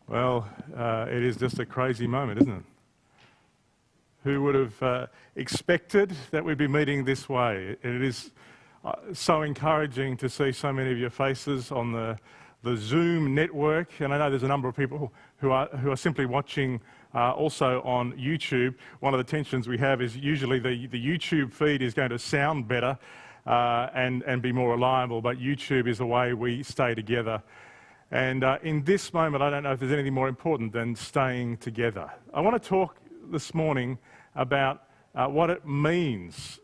Well, it is just a crazy moment, isn't it? Who would have expected that we'd be meeting this way? It is so encouraging to see so many of your faces on the Zoom network, and I know there's a number of people who are simply watching also on YouTube. One of the tensions we have is usually the YouTube feed is going to sound better and be more reliable, but YouTube is the way we stay together. And in this moment, I don't know if there's anything more important than staying together. I want to talk this morning about what it means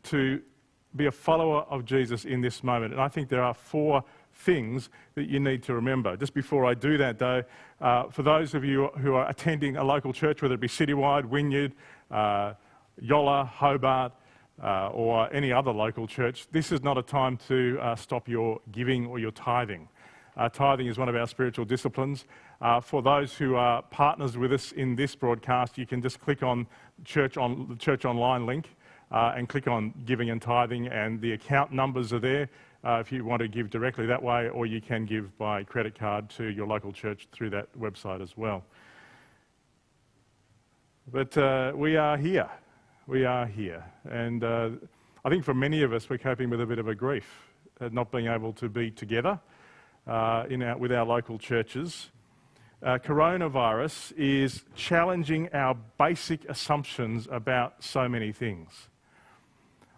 to be a follower of Jesus in this moment. And I think there are 4 things that you need to remember. Just before I do that, though, for those of you who are attending a local church, whether it be Citywide, Wynyard, Yolla, Hobart, or any other local church, this is not a time to stop your giving or your tithing. Tithing is one of our spiritual disciplines. For those who are partners with us in this broadcast, you can just click on the Church Online link and click on Giving and Tithing, and the account numbers are there if you want to give directly that way, or you can give by credit card to your local church through that website as well. But we are here. We are here. And I think for many of us, we're coping with a bit of a grief at not being able to be together with our local churches. Coronavirus is challenging our basic assumptions about so many things.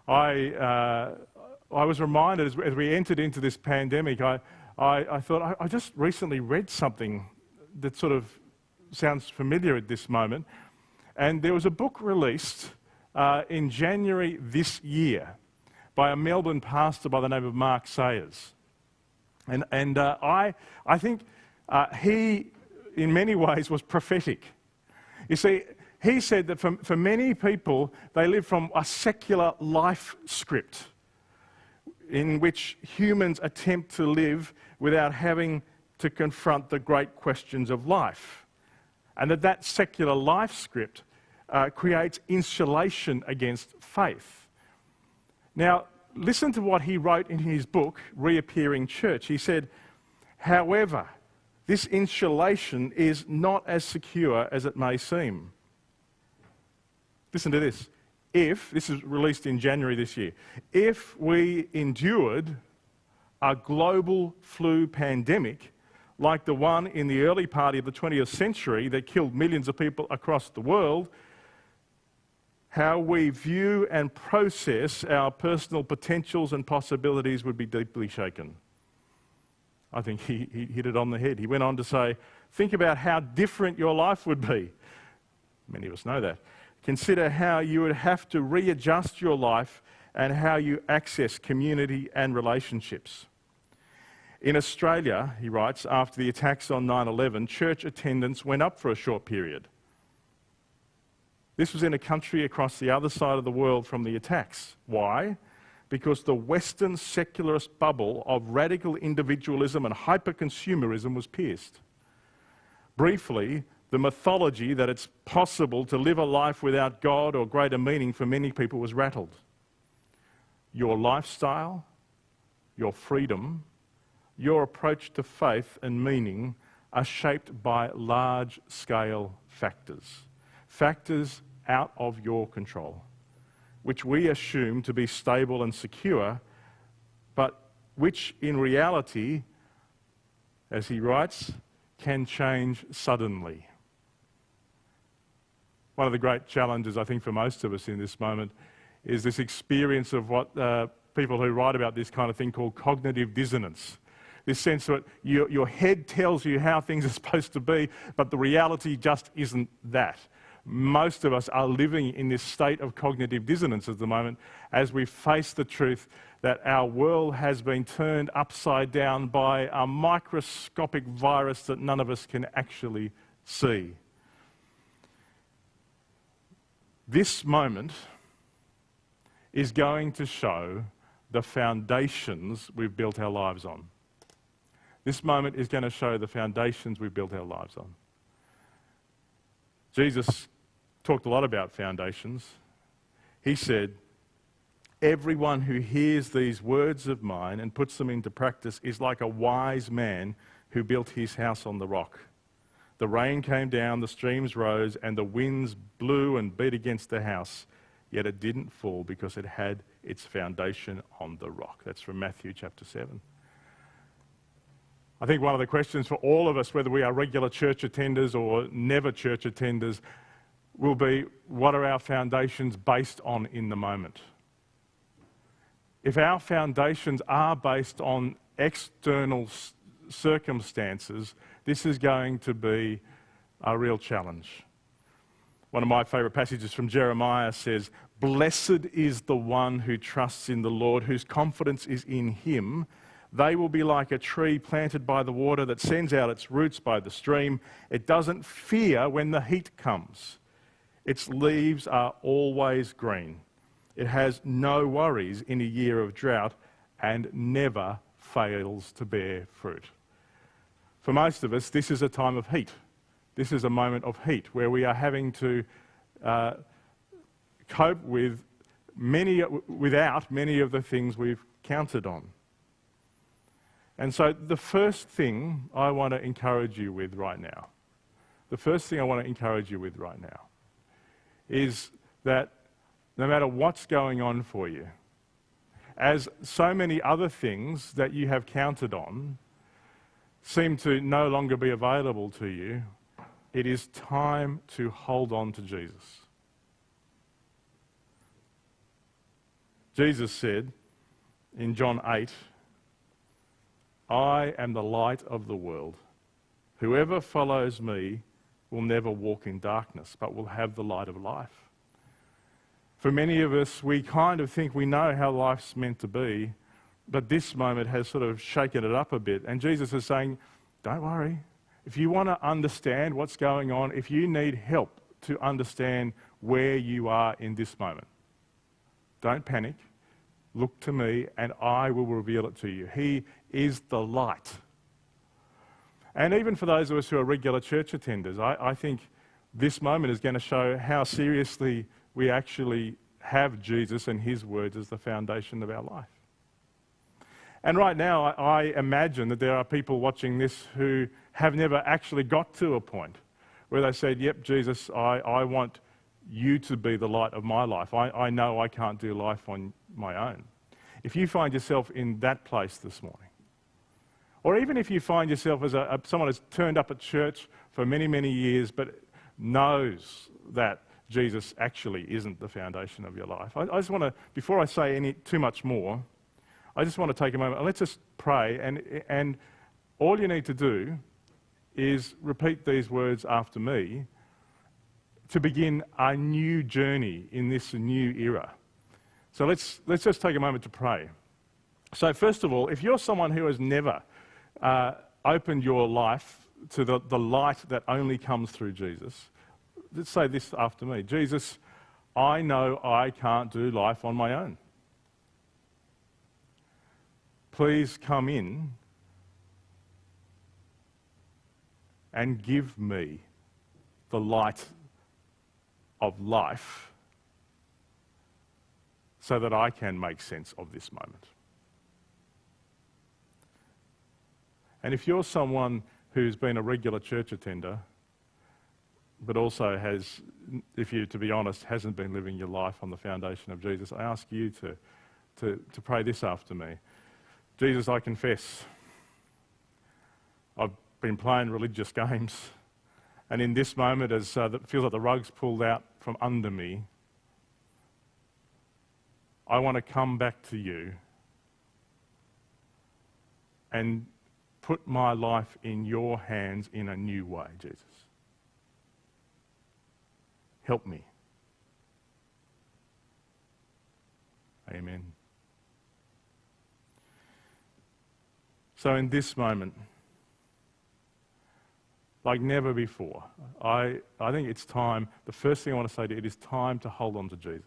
I was reminded as we entered into this pandemic, I thought, I just recently read something that sort of sounds familiar at this moment. And there was a book released in January this year by a Melbourne pastor by the name of Mark Sayers. And I think he, in many ways, was prophetic. You see, he said that for many people, they live from a secular life script in which humans attempt to live without having to confront the great questions of life. And that secular life script creates insulation against faith. Now, listen to what he wrote in his book, Reappearing Church. He said, however, this insulation is not as secure as it may seem. Listen to this. This is released in January this year, if we endured a global flu pandemic like the one in the early part of the 20th century that killed millions of people across the world, how we view and process our personal potentials and possibilities would be deeply shaken. I think he hit it on the head. He went on to say, think about how different your life would be. Many of us know that. Consider how you would have to readjust your life and how you access community and relationships. In Australia, he writes, after the attacks on 9/11, church attendance went up for a short period. This was in a country across the other side of the world from the attacks. Why? Because the Western secularist bubble of radical individualism and hyper-consumerism was pierced. Briefly, the mythology that it's possible to live a life without God or greater meaning for many people was rattled. Your lifestyle, your freedom, your approach to faith and meaning are shaped by large-scale factors. Factors out of your control, which we assume to be stable and secure, but which in reality, as he writes, can change suddenly. One of the great challenges, I think, for most of us in this moment is this experience of what people who write about this kind of thing call cognitive dissonance. This sense that your head tells you how things are supposed to be, but the reality just isn't that. Most of us are living in this state of cognitive dissonance at the moment as we face the truth that our world has been turned upside down by a microscopic virus that none of us can actually see. This moment is going to show the foundations we've built our lives on. This moment is going to show the foundations we've built our lives on. Jesus talked a lot about foundations. He said, everyone who hears these words of mine and puts them into practice is like a wise man who built his house on the rock. The rain came down, the streams rose, and the winds blew and beat against the house, yet it didn't fall because it had its foundation on the rock. That's from Matthew chapter 7. I think one of the questions for all of us, whether we are regular church attenders or never church attenders, will be, what are our foundations based on in the moment? If our foundations are based on external circumstances, this is going to be a real challenge. One of my favourite passages from Jeremiah says, "Blessed is the one who trusts in the Lord, whose confidence is in him. They will be like a tree planted by the water that sends out its roots by the stream. It doesn't fear when the heat comes. Its leaves are always green. It has no worries in a year of drought and never fails to bear fruit." For most of us, this is a time of heat. This is a moment of heat where we are having to cope with without many of the things we've counted on. And so the first thing I want to encourage you with right now, is that no matter what's going on for you, as so many other things that you have counted on seem to no longer be available to you, it is time to hold on to Jesus. Jesus said in John 8, "I am the light of the world. Whoever follows me will never walk in darkness, but will have the light of life." For many of us, we kind of think we know how life's meant to be, but this moment has sort of shaken it up a bit. And Jesus is saying, don't worry. If you want to understand what's going on, if you need help to understand where you are in this moment, don't panic. Look to me and I will reveal it to you. He is the light. And even for those of us who are regular church attenders, I think this moment is going to show how seriously we actually have Jesus and his words as the foundation of our life. And right now, I imagine that there are people watching this who have never actually got to a point where they said, yep, Jesus, I want you to be the light of my life. I know I can't do life on my own. If you find yourself in that place this morning, or even if you find yourself as someone who's turned up at church for many, many years but knows that Jesus actually isn't the foundation of your life, I just want to, before I say too much more, I just want to take a moment and let's just pray, and all you need to do is repeat these words after me to begin a new journey in this new era. So let's just take a moment to pray. So first of all, if you're someone who has never opened your life to the light that only comes through Jesus, let's say this after me. Jesus, I know I can't do life on my own. Please come in and give me the light of life so that I can make sense of this moment. And if you're someone who's been a regular church attender, but also has, if you, to be honest, hasn't been living your life on the foundation of Jesus, I ask you to pray this after me. Jesus, I confess, I've been playing religious games, and in this moment, as it feels like the rug's pulled out from under me, I want to come back to you and put my life in your hands in a new way, Jesus. Help me. Amen. So in this moment, like never before, I think it's time, the first thing I want to say to you, it is time to hold on to Jesus.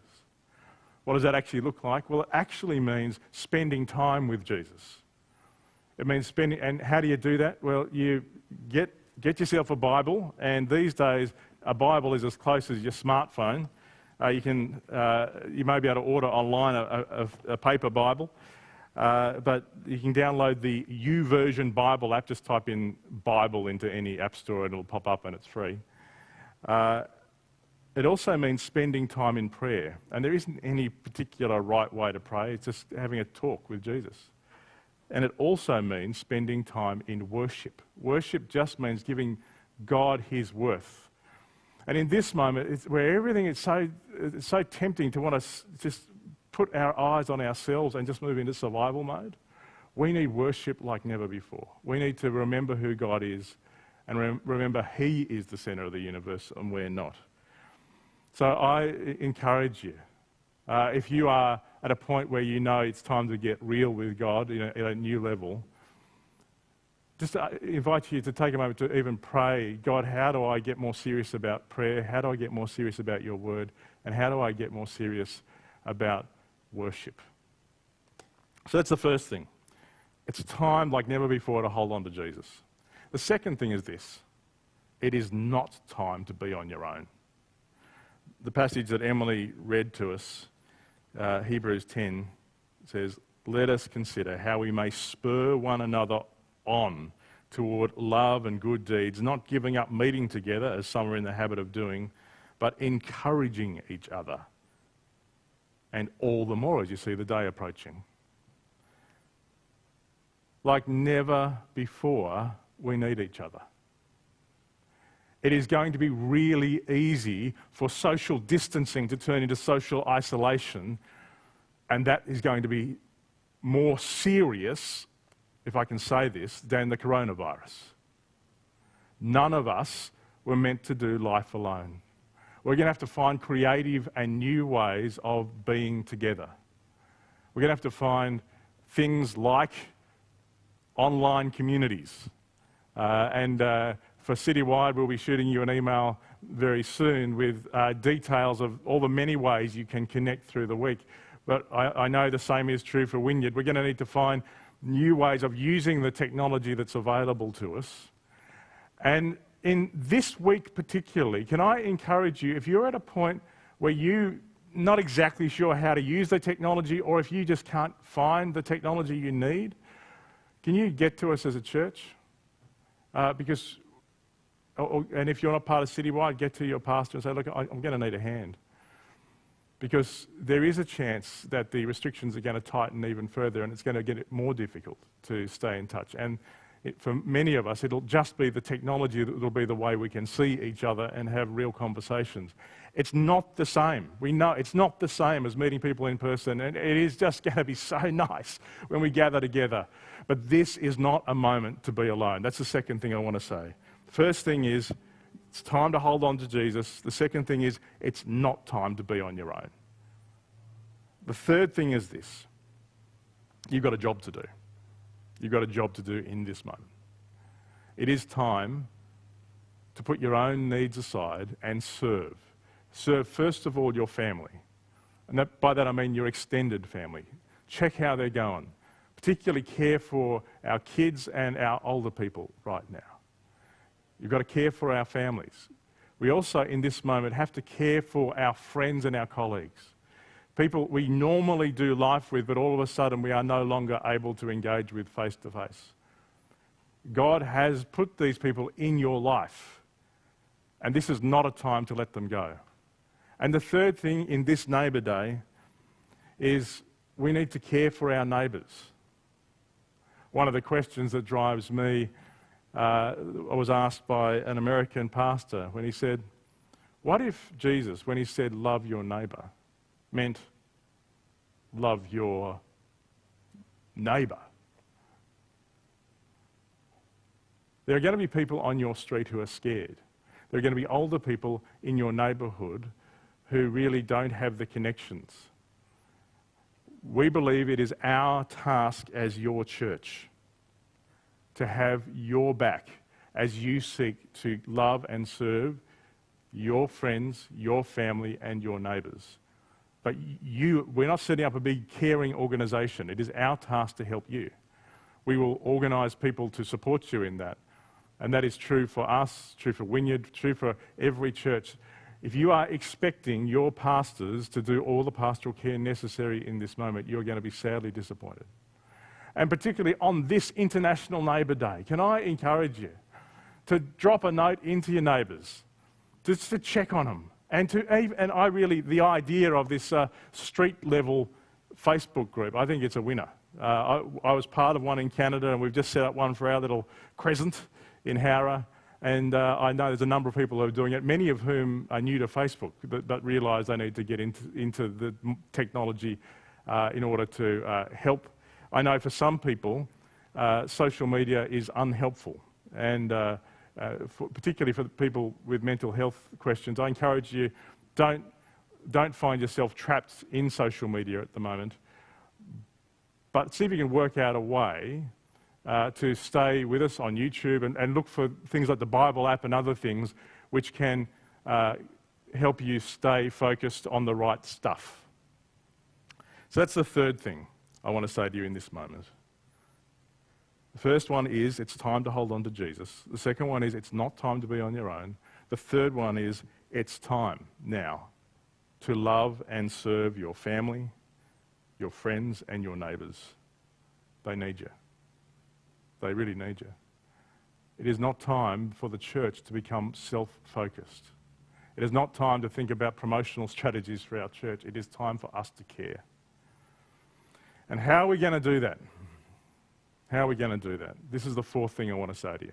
What does that actually look like? Well, it actually means spending time with Jesus. It means spending, and how do you do that? Well, you get yourself a Bible, and these days a Bible is as close as your smartphone. You may be able to order online a paper Bible. but you can download the YouVersion Bible app. Just type in Bible into any app store and it'll pop up and it's free. It also means spending time in prayer. And there isn't any particular right way to pray. It's just having a talk with Jesus. And it also means spending time in worship. Worship just means giving God his worth. And in this moment, it's where everything is so tempting to want to just put our eyes on ourselves and just move into survival mode, we need worship like never before. We need to remember who God is and remember he is the centre of the universe and we're not. So I encourage you, if you are at a point where you know it's time to get real with God at a new level, just invite you to take a moment to even pray, God, how do I get more serious about prayer? How do I get more serious about your word? And how do I get more serious about worship? So that's the first thing. It's time like never before to hold on to Jesus. The second thing is this. It is not time to be on your own. The passage that Emily read to us, Hebrews 10, says, let us consider how we may spur one another on toward love and good deeds, not giving up meeting together as some are in the habit of doing, but encouraging each other. And all the more as you see the day approaching. Like never before, we need each other. It is going to be really easy for social distancing to turn into social isolation, and that is going to be more serious, if I can say this, than the coronavirus. None of us were meant to do life alone. We're going to have to find creative and new ways of being together. We're going to have to find things like online communities. For Citywide, we'll be shooting you an email very soon with details of all the many ways you can connect through the week. But I know the same is true for Wynyard. We're going to need to find new ways of using the technology that's available to us. And in this week particularly, can I encourage you, if you're at a point where you're not exactly sure how to use the technology, or if you just can't find the technology you need, can you get to us as a church? And if you're not part of Citywide, get to your pastor and say, look, I'm going to need a hand. Because there is a chance that the restrictions are going to tighten even further and it's going to get it more difficult to stay in touch. And for many of us, it'll just be the technology that will be the way we can see each other and have real conversations. It's not the same. We know it's not the same as meeting people in person, and it is just going to be so nice when we gather together. But this is not a moment to be alone. That's the second thing I want to say. First thing is, it's time to hold on to Jesus. The second thing is, it's not time to be on your own. The third thing is this. You've got a job to do. You've got a job to do in this moment. It is time to put your own needs aside and serve. Serve, first of all, your family. And by that I mean your extended family. Check how they're going. Particularly care for our kids and our older people right now. You've got to care for our families. We also, in this moment, have to care for our friends and our colleagues. People we normally do life with, but all of a sudden we are no longer able to engage with face to face. God has put these people in your life, and this is not a time to let them go. And the third thing in this Neighbour Day is we need to care for our neighbours. One of the questions that drives me, I was asked by an American pastor when he said, what if Jesus, when he said love your neighbour, meant love your neighbour? There are going to be people on your street who are scared. There are going to be older people in your neighbourhood who really don't have the connections. We believe it is our task as your church to have your back as you seek to love and serve your friends, your family, and your neighbours. But we're not setting up a big caring organisation. It is our task to help you. We will organise people to support you in that. And that is true for us, true for Wynyard, true for every church. If you are expecting your pastors to do all the pastoral care necessary in this moment, you're going to be sadly disappointed. and particularly on this International Neighbour Day, can I encourage you to drop a note into your neighbours, just to check on them, the idea of this street-level Facebook group, I think it's a winner. I was part of one in Canada, and we've just set up one for our little crescent in Howrah, and I know there's a number of people who are doing it, many of whom are new to Facebook, but realise they need to get into the technology in order to help. I know for some people, social media is unhelpful, and particularly for people with mental health questions, I encourage you, don't find yourself trapped in social media at the moment, but see if you can work out a way to stay with us on YouTube and look for things like the Bible app and other things which can help you stay focused on the right stuff. So that's the third thing I want to say to you in this moment. The first one is it's time to hold on to Jesus. The second one is it's not time to be on your own. The third one is it's time now to love and serve your family, your friends, and your neighbours. They need you. They really need you. It is not time for the church to become self-focused. It is not time to think about promotional strategies for our church. It is time for us to care. And how are we going to do that? How are we going to do that? This is the fourth thing I want to say to you.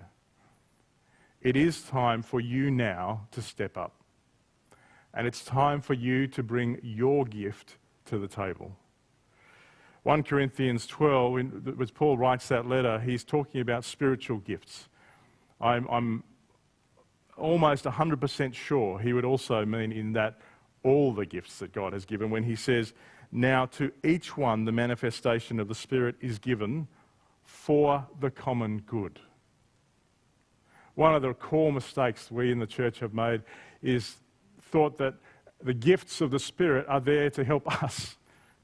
It is time for you now to step up. And it's time for you to bring your gift to the table. 1 Corinthians 12, as Paul writes that letter, he's talking about spiritual gifts. I'm almost 100% sure he would also mean in that all the gifts that God has given when he says, now to each one the manifestation of the Spirit is given for the common good. One of the core mistakes we in the church have made is thought that the gifts of the Spirit are there to help us.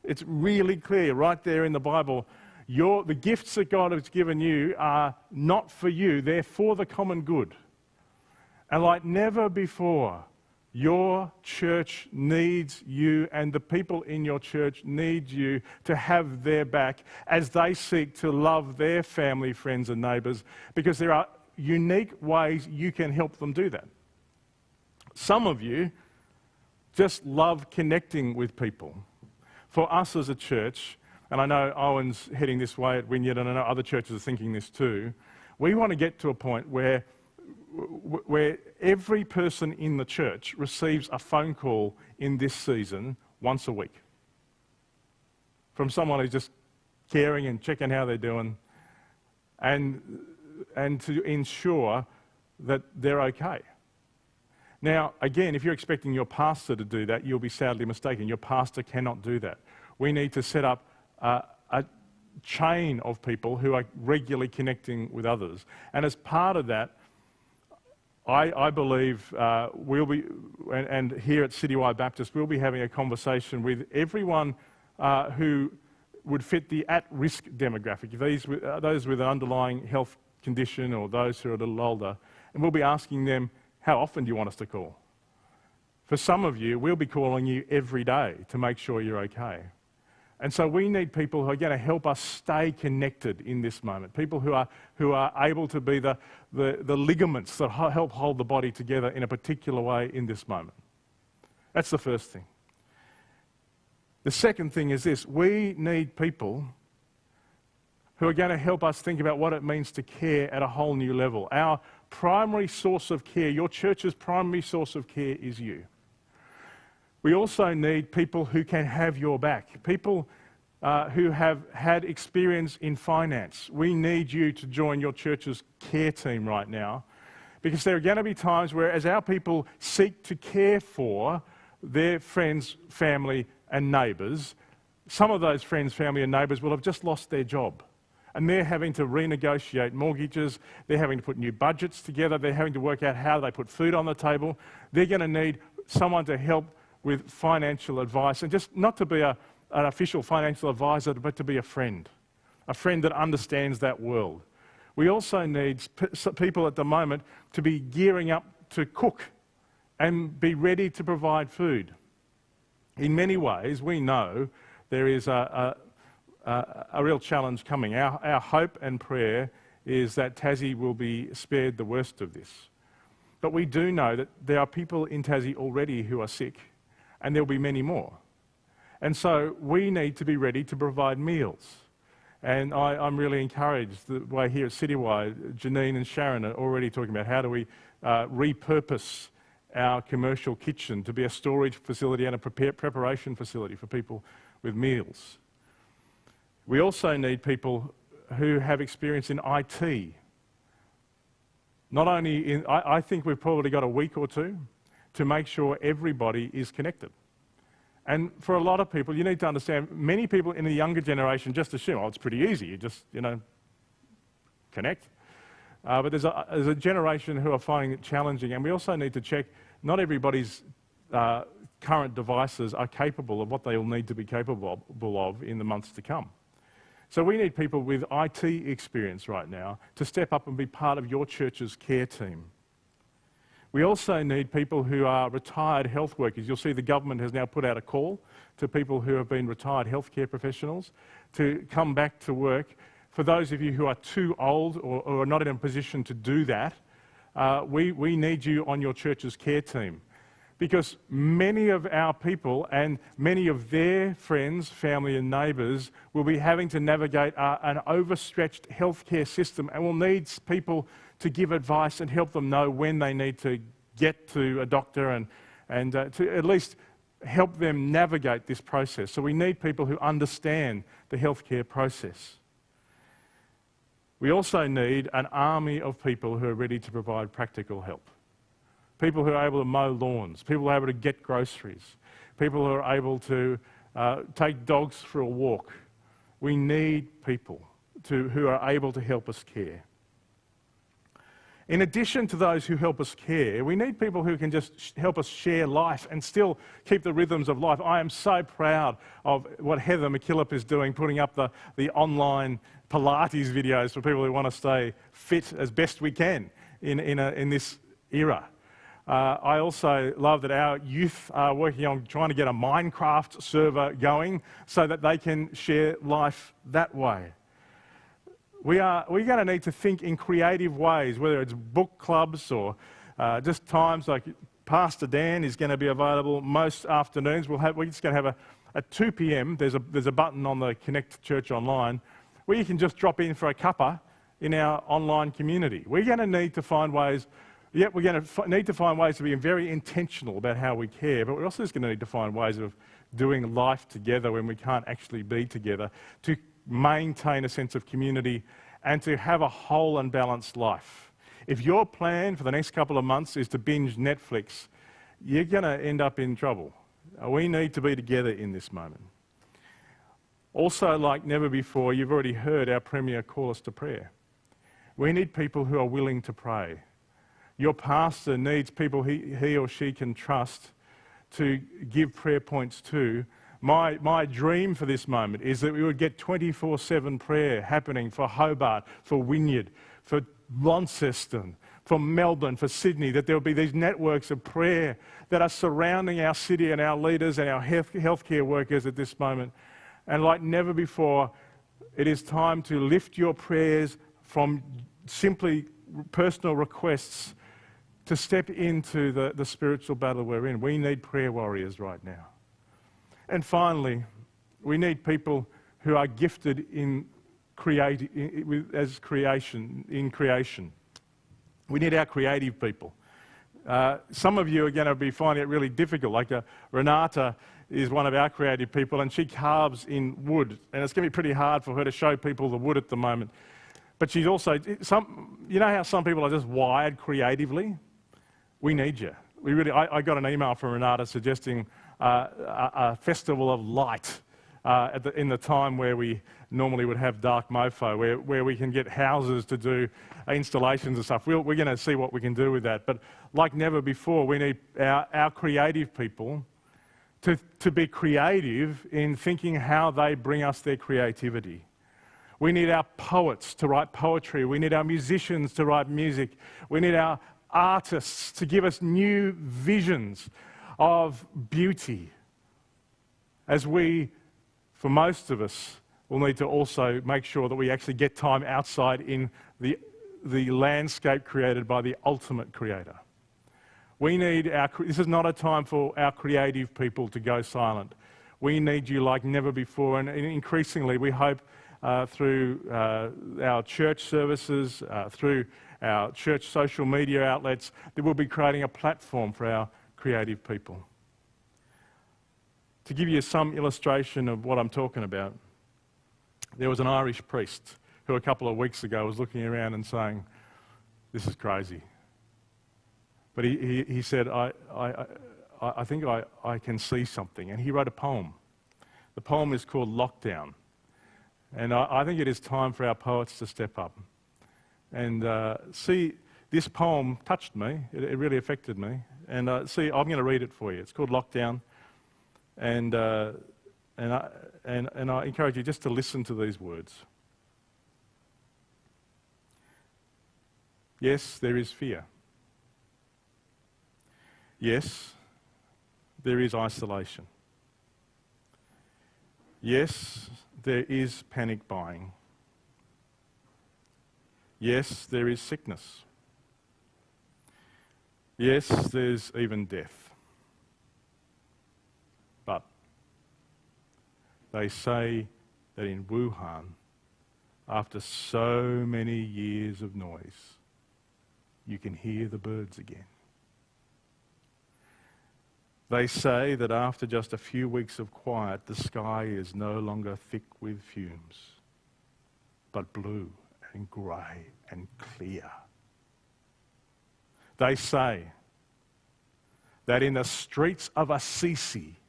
It's really clear right there in the Bible. The gifts that God has given you are not for you, they're for the common good. And like never before, your church needs you, and the people in your church need you to have their back as they seek to love their family, friends, and neighbours, because there are unique ways you can help them do that. Some of you just love connecting with people. For us as a church, and I know Owen's heading this way at Wynyard, and I know other churches are thinking this too, we want to get to a point where every person in the church receives a phone call in this season once a week from someone who's just caring and checking how they're doing, and to ensure that they're okay. Now, again, if you're expecting your pastor to do that, you'll be sadly mistaken. Your pastor cannot do that. We need to set up a chain of people who are regularly connecting with others. And as part of that, I believe we'll be, and here at Citywide Baptist, we'll be having a conversation with everyone who would fit the at-risk demographic, those with an underlying health condition or those who are a little older, and we'll be asking them, how often do you want us to call? For some of you, we'll be calling you every day to make sure you're okay. And so we need people who are going to help us stay connected in this moment, people who are able to be the ligaments that help hold the body together in a particular way in this moment. That's the first thing. The second thing is this: we need people who are going to help us think about what it means to care at a whole new level. Our primary source of care, your church's primary source of care is you. We also need people who can have your back, people who have had experience in finance. We need you to join your church's care team right now, because there are going to be times where, as our people seek to care for their friends, family, and neighbours, some of those friends, family, and neighbours will have just lost their job. And they're having to renegotiate mortgages, they're having to put new budgets together, they're having to work out how they put food on the table. They're going to need someone to help with financial advice, and just not to be an official financial advisor, but to be a friend that understands that world. We also need people at the moment to be gearing up to cook and be ready to provide food. In many ways, we know there is a a real challenge coming. Our hope and prayer is that Tassie will be spared the worst of this. But we do know that there are people in Tassie already who are sick, and there'll be many more. And so we need to be ready to provide meals. And I'm really encouraged the way here at Citywide, Janine and Sharon are already talking about how do we repurpose our commercial kitchen to be a storage facility and a preparation facility for people with meals. We also need people who have experience in IT. Not only I think we've probably got a week or two to make sure everybody is connected. And for a lot of people, you need to understand, many people in the younger generation just assume, oh, it's pretty easy, you just, connect. But there's a generation who are finding it challenging, and we also need to check, not everybody's current devices are capable of what they will need to be capable of in the months to come. So we need people with IT experience right now to step up and be part of your church's care team. We also need people who are retired health workers. You'll see the government has now put out a call to people who have been retired healthcare professionals to come back to work. For those of you who are too old or are not in a position to do that, we need you on your church's care team. Because many of our people and many of their friends, family and neighbours will be having to navigate an overstretched healthcare system, and will need people to give advice and help them know when they need to get to a doctor and to at least help them navigate this process. So we need people who understand the healthcare process. We also need an army of people who are ready to provide practical help. People who are able to mow lawns, people who are able to get groceries, people who are able to take dogs for a walk. We need people who are able to help us care. In addition to those who help us care, we need people who can just help us share life and still keep the rhythms of life. I am so proud of what Heather McKillop is doing, putting up the online Pilates videos for people who want to stay fit as best we can in this era. I also love that our youth are working on trying to get a Minecraft server going so that they can share life that way. We're going to need to think in creative ways, whether it's book clubs or just times like Pastor Dan is going to be available most afternoons. We're just going to have at 2 p.m. There's a button on the Connect Church Online where you can just drop in for a cuppa in our online community. We're going to need to find ways. Yep, we're going to need to find ways to be very intentional about how we care, but we're also just going to need to find ways of doing life together when we can't actually be together, to maintain a sense of community and to have a whole and balanced life. If your plan for the next couple of months is to binge Netflix, you're going to end up in trouble. We need to be together in this moment. Also, like never before, you've already heard our Premier call us to prayer. We need people who are willing to pray. Your pastor needs people he or she can trust to give prayer points to. My dream for this moment is that we would get 24/7 prayer happening for Hobart, for Wynyard, for Launceston, for Melbourne, for Sydney, that there will be these networks of prayer that are surrounding our city and our leaders and our healthcare workers at this moment. And like never before, it is time to lift your prayers from simply personal requests to step into the spiritual battle we're in. We need prayer warriors right now. And finally, we need people who are gifted in creation. We need our creative people. Some of you are going to be finding it really difficult. Like Renata is one of our creative people, and she carves in wood, and it's going to be pretty hard for her to show people the wood at the moment. But she's also, you know how some people are just wired creatively? We need you. I got an email from Renata suggesting a festival of light in the time where we normally would have dark mofo, where we can get houses to do installations and stuff. We're going to see what we can do with that. But like never before, we need our creative people to be creative in thinking how they bring us their creativity. We need our poets to write poetry. We need our musicians to write music. We need our artists to give us new visions of beauty as we, for most of us, we'll need to also make sure that we actually get time outside in the landscape created by the ultimate creator. This is not a time for our creative people to go silent. We need you like never before, and increasingly we hope through our church services, through our church social media outlets, that we'll be creating a platform for our creative people. To give you some illustration of what I'm talking about, there was an Irish priest who a couple of weeks ago was looking around and saying, "This is crazy." But he said, I think I can see something. And he wrote a poem. The poem is called Lockdown. And I think it is time for our poets to step up. And see, this poem touched me. It really affected me. And I'm going to read it for you. It's called Lockdown. And I encourage you just to listen to these words. Yes, there is fear. Yes, there is isolation. Yes, there is panic buying. Yes, there is sickness. Yes, there's even death. But they say that in Wuhan, after so many years of noise, you can hear the birds again. They say that after just a few weeks of quiet, the sky is no longer thick with fumes, but blue and grey and clear. They say that in the streets of Assisi,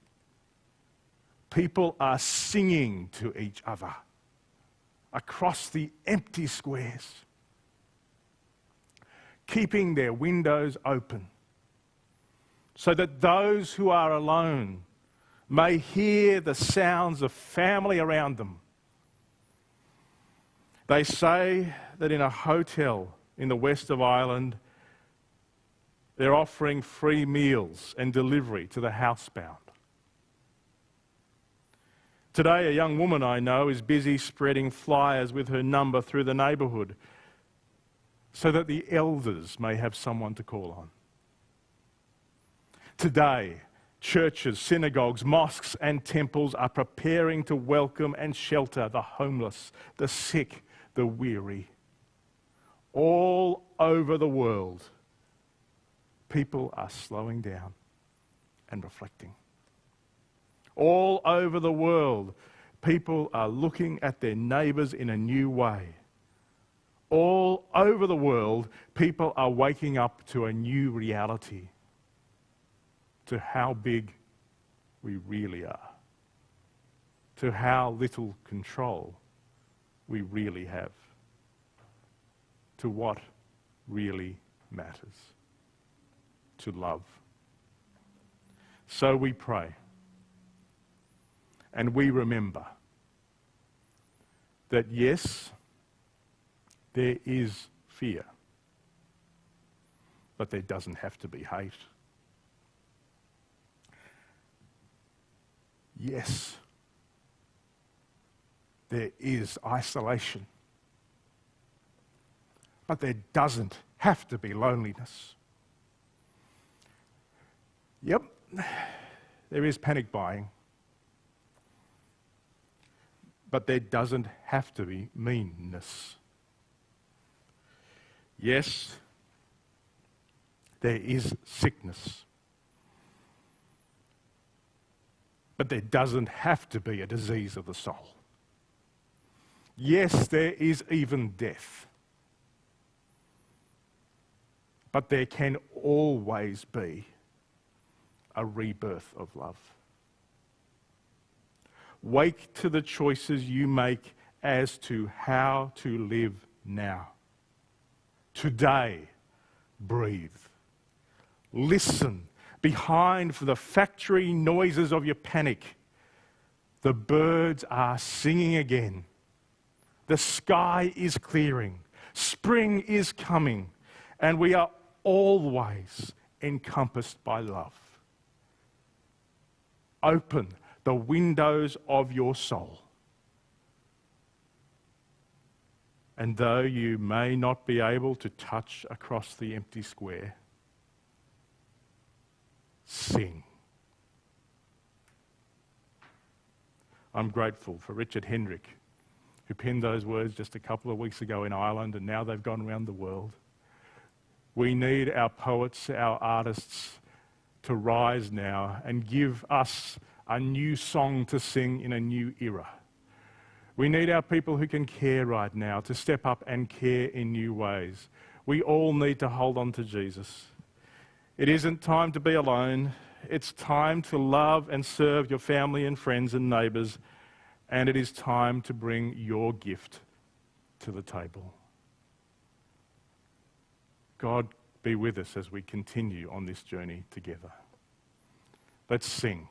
people are singing to each other across the empty squares, keeping their windows open, so that those who are alone may hear the sounds of family around them. They say that in a hotel in the west of Ireland, they're offering free meals and delivery to the housebound. Today, a young woman I know is busy spreading flyers with her number through the neighbourhood so that the elders may have someone to call on. Today, churches, synagogues, mosques and temples are preparing to welcome and shelter the homeless, the sick, the weary. All over the world, people are slowing down and reflecting. All over the world, people are looking at their neighbours in a new way. All over the world, people are waking up to a new reality, to how big we really are, to how little control we really have, to what really matters, to love. So we pray, and we remember that yes, there is fear, but there doesn't have to be hate. Yes, there is isolation, but there doesn't have to be loneliness. Yep, there is panic buying, but there doesn't have to be meanness. Yes, there is sickness, but there doesn't have to be a disease of the soul. Yes, there is even death, but there can always be a rebirth of love. Wake to the choices you make as to how to live now. Today, breathe. Listen behind for the factory noises of your panic. The birds are singing again. The sky is clearing. Spring is coming. And we are always encompassed by love. Open the windows of your soul And though you may not be able to touch across the empty square, sing. I'm grateful for Richard Hendrick, who penned those words just a couple of weeks ago in Ireland, and now they've gone around the world. We need our poets, our artists, to rise now and give us a new song to sing in a new era. We need our people who can care right now to step up and care in new ways. We all need to hold on to Jesus. It isn't time to be alone. It's time to love and serve your family and friends and neighbours, and it is time to bring your gift to the table. God be with us as we continue on this journey together. Let's sing.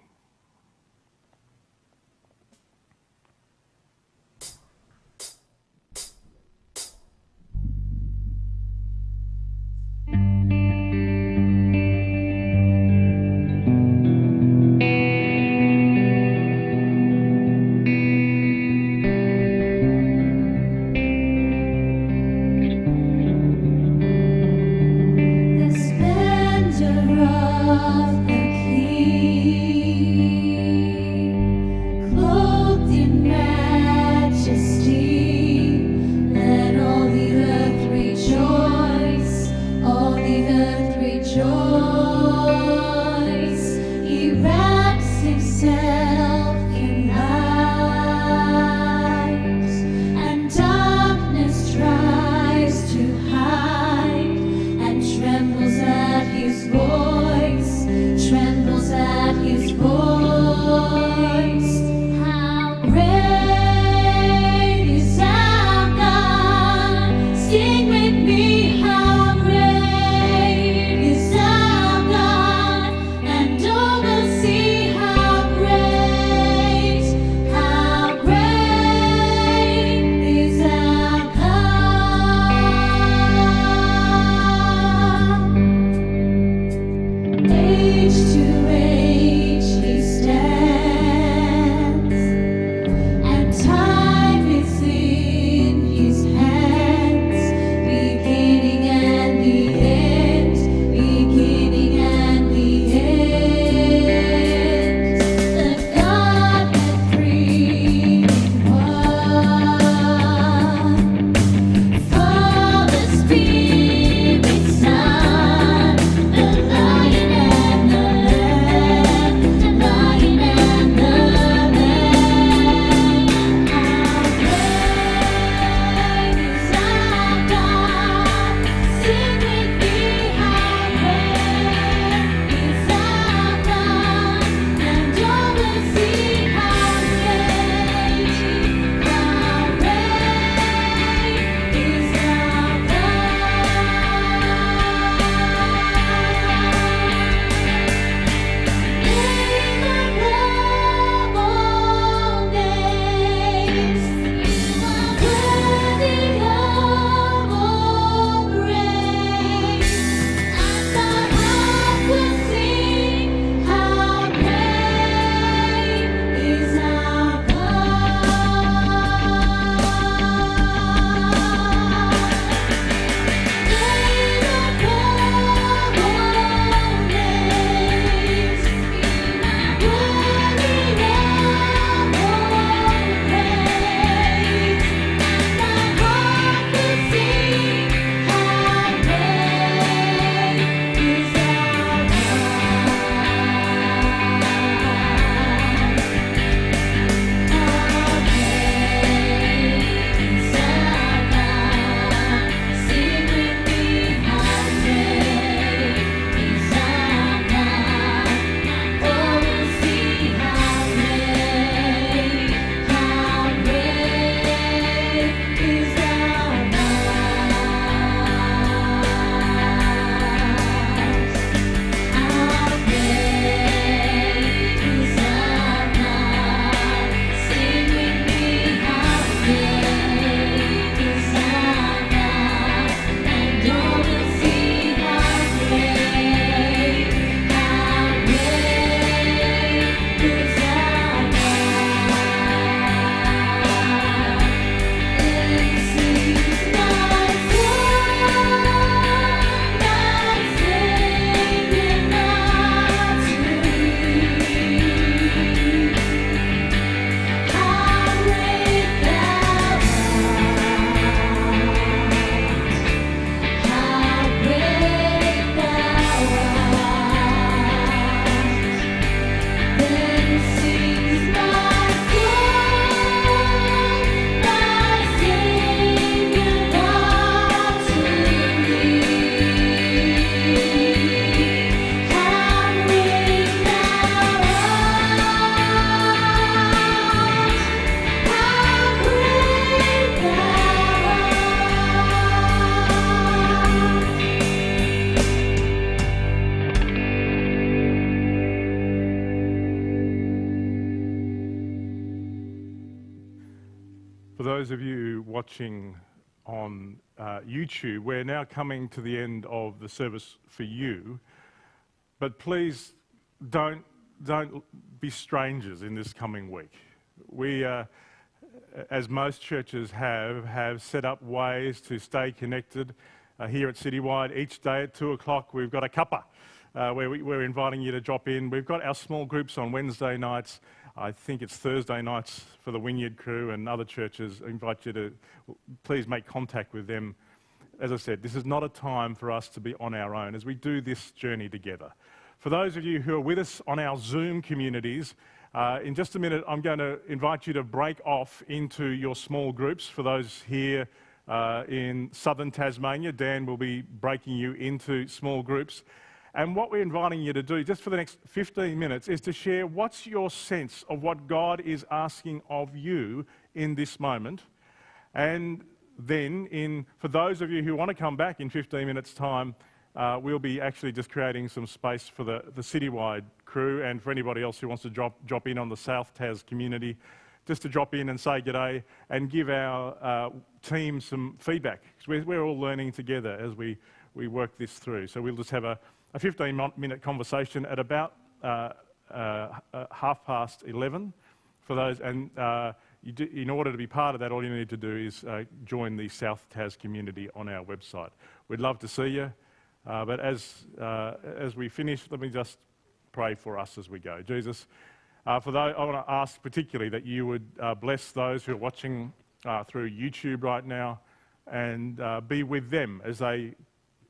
those of you watching on YouTube, we're now coming to the end of the service for you, but please don't be strangers in this coming week. We, as most churches have set up ways to stay connected here at Citywide. Each day at 2 o'clock we've got a cuppa where we're inviting you to drop in. We've got our small groups on Wednesday nights. I think it's Thursday nights for the Wynyard crew, and other churches. I invite you to please make contact with them. As I said, this is not a time for us to be on our own as we do this journey together. For those of you who are with us on our Zoom communities, in just a minute I'm going to invite you to break off into your small groups. For those here in southern Tasmania, Dan will be breaking you into small groups. And what we're inviting you to do just for the next 15 minutes is to share what's your sense of what God is asking of you in this moment. And then, for those of you who want to come back in 15 minutes' time, we'll be actually just creating some space for the Citywide crew and for anybody else who wants to drop in on the South Tas community, just to drop in and say g'day and give our team some feedback. Because we're all learning together as we work this through. So we'll just have a 15-minute conversation at about 11:30 for those. And in order to be part of that, all you need to do is join the South Tas community on our website. We'd love to see you. But as we finish, let me just pray for us as we go. Jesus, for those, I want to ask particularly that you would bless those who are watching through YouTube right now, and be with them as they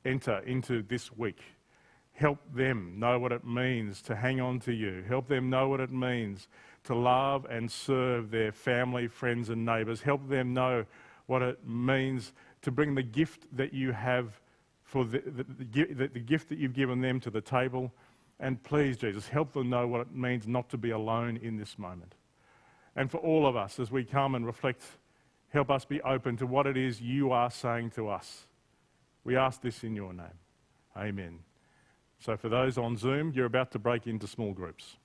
enter into this week. Help them know what it means to hang on to you. Help them know what it means to love and serve their family, friends and neighbours. Help them know what it means to bring the gift that you have for the gift that you've given them to the table. And please, Jesus, help them know what it means not to be alone in this moment. And for all of us, as we come and reflect, help us be open to what it is you are saying to us. We ask this in your name. Amen. So for those on Zoom, you're about to break into small groups.